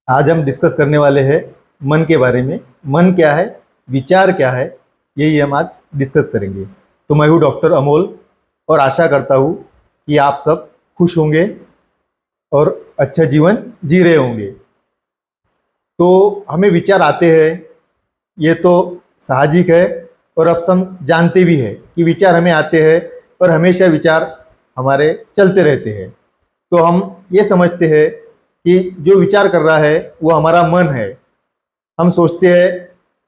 आज हम डिस्कस करने वाले हैं मन के बारे में। मन क्या है, विचार क्या है, यही हम आज डिस्कस करेंगे। तो मैं हूँ डॉक्टर अमोल और आशा करता हूँ कि आप सब खुश होंगे और अच्छा जीवन जी रहे होंगे। तो हमें विचार आते हैं, ये तो साहजिक है और अब हम जानते भी हैं कि विचार हमें आते हैं और हमेशा विचार हमारे चलते रहते हैं। तो हम ये समझते हैं कि जो विचार कर रहा है वो हमारा मन है। हम सोचते हैं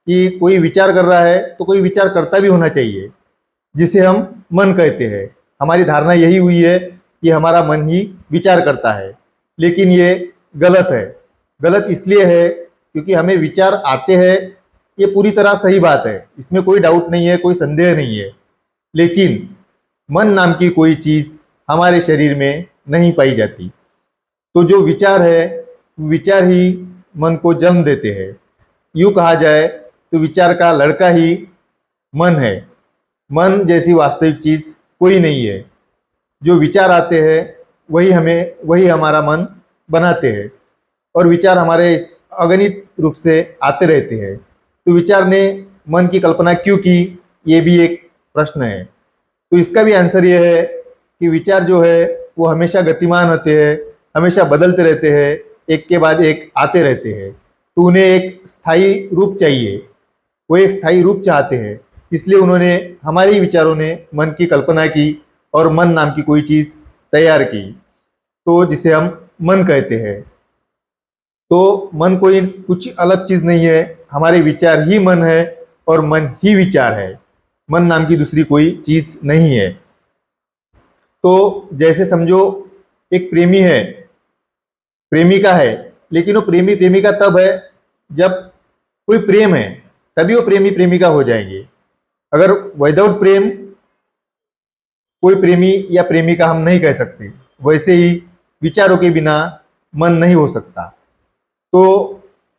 कि कोई विचार कर रहा है तो कोई विचार करता भी होना चाहिए, जिसे हम मन कहते हैं। हमारी धारणा यही हुई है कि हमारा मन ही विचार करता है, लेकिन ये गलत है। गलत इसलिए है क्योंकि हमें विचार आते हैं, ये पूरी तरह सही बात है, इसमें कोई डाउट नहीं है, कोई संदेह नहीं है। लेकिन मन नाम की कोई चीज़ हमारे शरीर में नहीं पाई जाती। तो जो विचार है, विचार ही मन को जन्म देते हैं। यूँ कहा जाए तो विचार का लड़का ही मन है। मन जैसी वास्तविक चीज़ कोई नहीं है। जो विचार आते हैं वही हमारा मन बनाते हैं और विचार हमारे अगणित रूप से आते रहते हैं। तो विचार ने मन की कल्पना क्यों की, ये भी एक प्रश्न है। तो इसका भी आंसर ये है कि विचार जो है वो हमेशा गतिमान होते हैं, हमेशा बदलते रहते हैं, एक के बाद एक आते रहते हैं। तो उन्हें एक स्थायी रूप चाहिए, वो एक स्थायी रूप चाहते हैं। इसलिए उन्होंने, हमारे ही विचारों ने मन की कल्पना की और मन नाम की कोई चीज़ तैयार की, तो जिसे हम मन कहते हैं। तो मन कोई कुछ अलग चीज़ नहीं है, हमारे विचार ही मन है और मन ही विचार है। मन नाम की दूसरी कोई चीज़ नहीं है। तो जैसे समझो एक प्रेमी है, प्रेमिका है, लेकिन वो प्रेमी प्रेमिका तब है जब कोई प्रेम है, तभी वो प्रेमी प्रेमिका हो जाएंगे। अगर विदाउट प्रेम कोई प्रेमी या प्रेमिका हम नहीं कह सकते। वैसे ही विचारों के बिना मन नहीं हो सकता। तो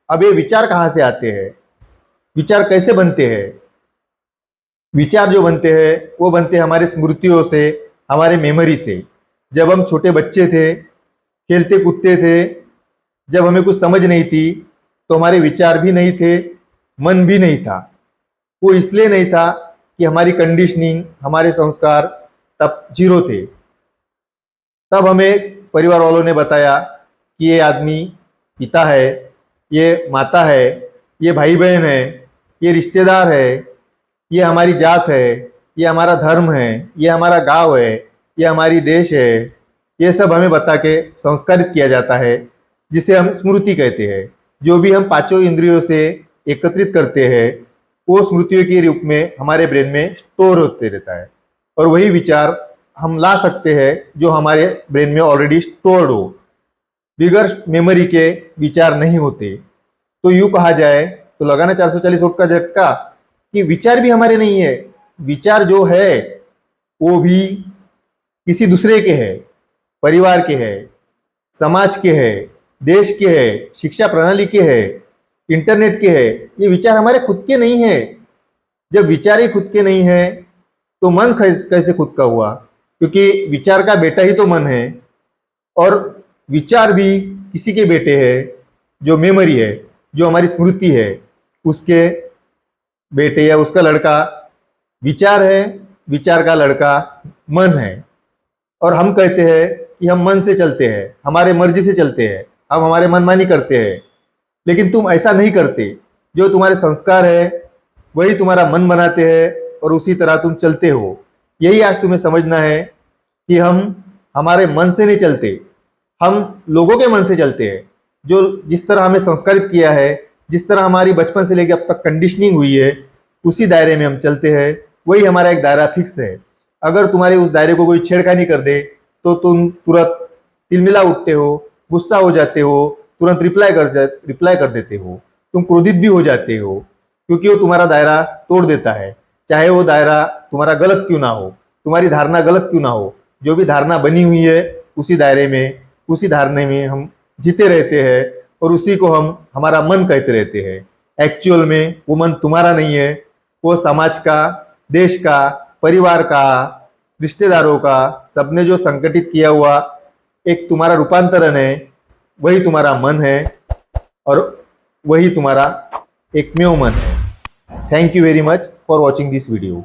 अब ये विचार कहाँ से आते हैं, विचार कैसे बनते हैं? विचार जो बनते हैं वो बनते हैं हमारे स्मृतियों से, हमारे मेमोरी से। जब हम छोटे बच्चे थे, खेलते कूदते थे, जब हमें कुछ समझ नहीं थी, तो हमारे विचार भी नहीं थे, मन भी नहीं था। वो इसलिए नहीं था कि हमारी कंडीशनिंग, हमारे संस्कार तब जीरो थे। तब हमें परिवार वालों ने बताया कि ये आदमी पिता है, ये माता है, ये भाई बहन है, ये रिश्तेदार है, ये हमारी जात है, ये हमारा धर्म है, ये हमारा गांव है, ये हमारी देश है। ये सब हमें बता के संस्कारित किया जाता है, जिसे हम स्मृति कहते हैं। जो भी हम पांचों इंद्रियों से एकत्रित करते हैं वो स्मृतियों के रूप में हमारे ब्रेन में स्टोर होते रहता है और वही विचार हम ला सकते हैं जो हमारे ब्रेन में ऑलरेडी स्टोर्ड हो। बिगर मेमोरी के विचार नहीं होते। तो यूँ कहा जाए तो लगाना 440 वोल्ट का झटका कि विचार भी हमारे नहीं है। विचार जो है वो भी किसी दूसरे के है, परिवार के है, समाज के है, देश के है, शिक्षा प्रणाली के है, इंटरनेट के है। ये विचार हमारे खुद के नहीं है। जब विचार ही खुद के नहीं है तो मन कैसे खुद का हुआ? क्योंकि विचार का बेटा ही तो मन है और विचार भी किसी के बेटे हैं। जो मेमोरी है, जो हमारी स्मृति है, उसके बेटे या उसका लड़का विचार है, विचार का लड़का मन है। और हम कहते हैं कि हम मन से चलते हैं, हमारे मर्जी से चलते हैं, हम हमारे मनमानी करते हैं। लेकिन तुम ऐसा नहीं करते। जो तुम्हारे संस्कार है वही तुम्हारा मन बनाते हैं और उसी तरह तुम चलते हो। यही आज तुम्हें समझना है कि हम हमारे मन से नहीं चलते, हम लोगों के मन से चलते हैं। जो जिस तरह हमें संस्कारित किया है, जिस तरह हमारी बचपन से लेकर अब तक कंडीशनिंग हुई है, उसी दायरे में हम चलते हैं। वही हमारा एक दायरा फिक्स है। अगर तुम्हारे उस दायरे को कोई छेड़खानी कर दे तो तुम तुरंत तिलमिला उठते हो, गुस्सा हो जाते हो, तुरंत रिप्लाई कर देते हो, तुम क्रोधित भी हो जाते हो, क्योंकि वो तुम्हारा दायरा तोड़ देता है। चाहे वो दायरा तुम्हारा गलत क्यों ना हो, तुम्हारी धारणा गलत क्यों ना हो, जो भी धारणा बनी हुई है उसी दायरे में, उसी धारणे में हम जीते रहते हैं और उसी को हम हमारा मन कहते रहते हैं। एक्चुअल में वो मन तुम्हारा नहीं है, वो समाज का, देश का, परिवार का, रिश्तेदारों का, सबने जो संगठित किया हुआ एक तुम्हारा रूपांतरण है, वही तुम्हारा मन है। और वही तुम्हारा एकमेव मन है। Thank you very much for watching this video.